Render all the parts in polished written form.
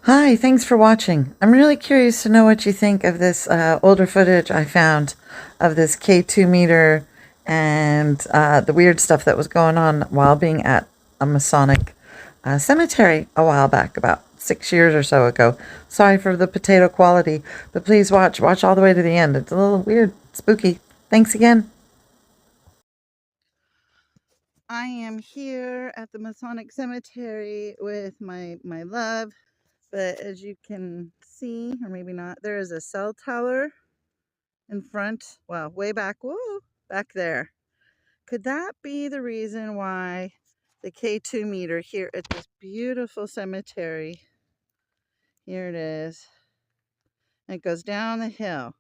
Hi, thanks for watching. I'm really curious to know what you think of this older footage I found of this K2 meter and the weird stuff that was going on while being at a Masonic cemetery a while back, about 6 years or so ago. Sorry for the potato quality, but please watch all the way to the end. It's a little weird, spooky. Thanks again. I am here at the Masonic cemetery with my love. But as you can see, or maybe not, there is a cell tower in front. Well, way back, whoa, back there. Could that be the reason why the K2 meter here at this beautiful cemetery, here it is, and it goes down the hill.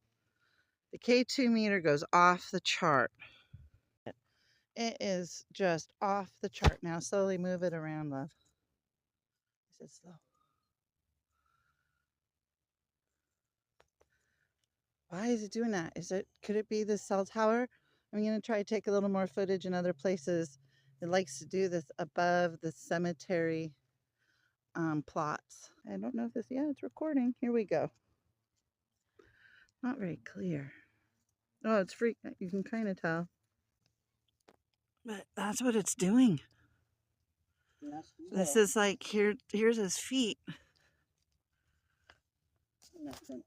The K2 meter goes off the chart. It is just off the chart. Now slowly move it around, love. Is it slow? Why is it doing that? Could it be the cell tower? I'm going to try to take a little more footage in other places. It likes to do this above the cemetery plots. I don't know if this, yeah, it's recording. Here we go. Not very clear. Oh, it's free. You can kind of tell. But that's what it's doing. This is like, here's his feet.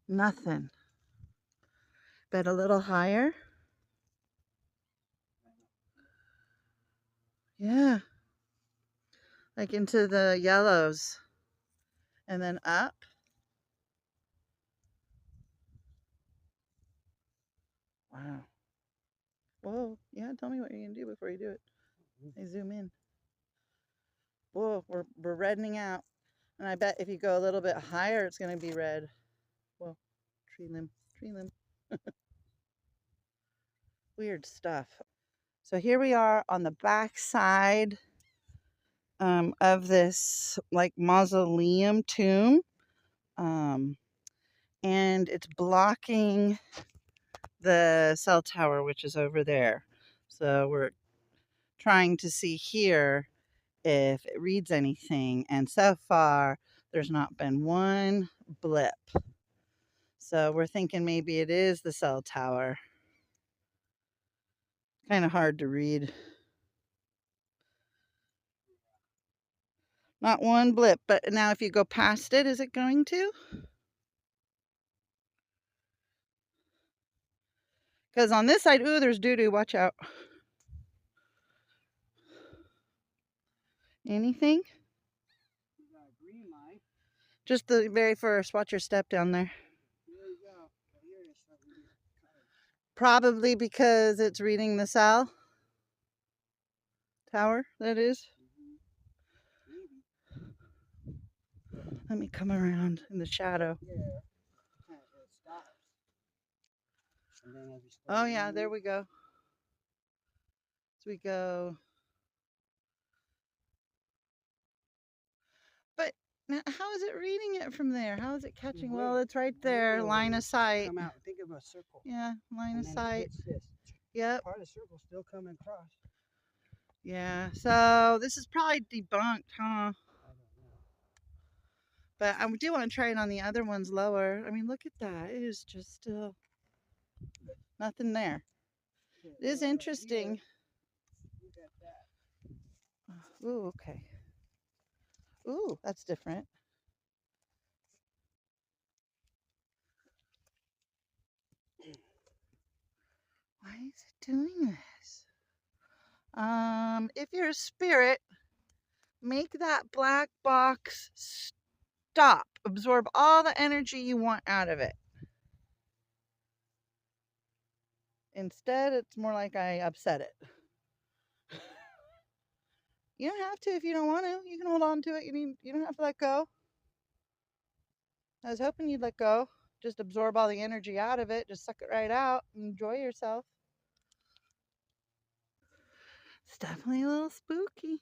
Nothing. But a little higher. Yeah. Like into the yellows. And then up. Wow. Whoa. Yeah, tell me what you're going to do before you do it. I zoom in. Whoa, we're reddening out. And I bet if you go a little bit higher, it's going to be red. Whoa, tree limb, tree limb. Weird stuff. So here we are on the back side of this like mausoleum tomb. And it's blocking the cell tower, which is over there. So we're trying to see here if it reads anything. And so far, there's not been one blip. So we're thinking maybe it is the cell tower. Kind of hard to read. Not one blip, but now if you go past it, is it going to? Because on this side, ooh, there's doo-doo, watch out. Anything? Just the very first, watch your step down there. Probably because it's reading the cell tower, that is. Let me come around in the shadow. Oh yeah, there we go. As we go. But now, how is it reading it from there? How is it catching? Well, it's right there, line of sight. Come out. Think of a circle. Yeah, line of sight. Yep. Part of the circle still coming across. Yeah. So this is probably debunked, huh? But I do want to try it on the other ones lower. I mean, look at that. It is just still nothing there. It is interesting. Ooh, okay. Ooh, that's different. Why is it doing this? If you're a spirit, make that black box stop. Absorb all the energy you want out of it. Instead, it's more like I upset it. You don't have to if you don't want to. You can hold on to it. You don't have to let go. I was hoping you'd let go. Just absorb all the energy out of it. Just suck it right out and enjoy yourself. It's definitely a little spooky.